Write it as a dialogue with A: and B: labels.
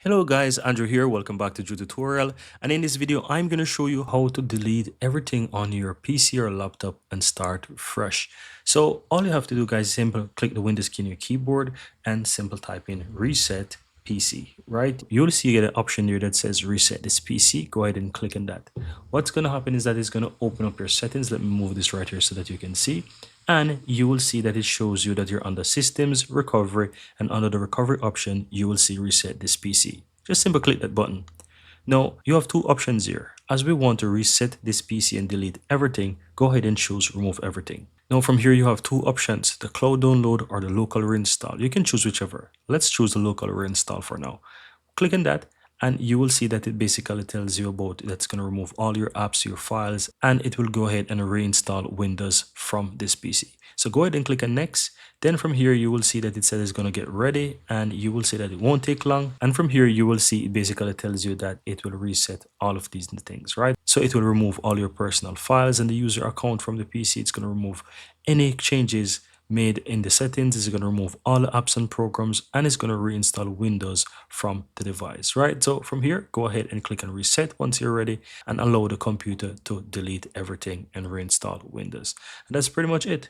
A: Hello guys, Andrew here. Welcome back to Drew Tutorial. And in this video, I'm going to show you how to delete everything on your PC or laptop and start fresh. So all you have to do, guys, is simple click the Windows key on your keyboard and simple type in reset PC, right? You'll see you get an option here that says reset this PC. Go ahead and click on that. What's going to happen is that it's going to open up your settings. Let me move this right here so that you can see. And you will see that it shows you that you're under systems recovery, and under the recovery option you will see reset this PC. Just simply click that button. Now you have two options here. As we want to reset this PC and delete everything, go ahead and choose remove everything. Now from here you have two options, the cloud download or the local reinstall. You can choose whichever. Let's choose the local reinstall for now. Click on that and you will see that it basically tells you about that's going to remove all your apps, your files, and it will go ahead and reinstall Windows from this PC. So go ahead and click on next. Then from here you will see that it says it's going to get ready, and you will see that it won't take long. And from here you will see it basically tells you that it will reset all of these things, right? So it will remove all your personal files and the user account from the PC. It's going to remove any changes made in the settings. Is going to remove all the apps and programs, and it's going to reinstall Windows from the device, right? So from here, go ahead and click on reset once you're ready and allow the computer to delete everything and reinstall Windows. And that's pretty much it.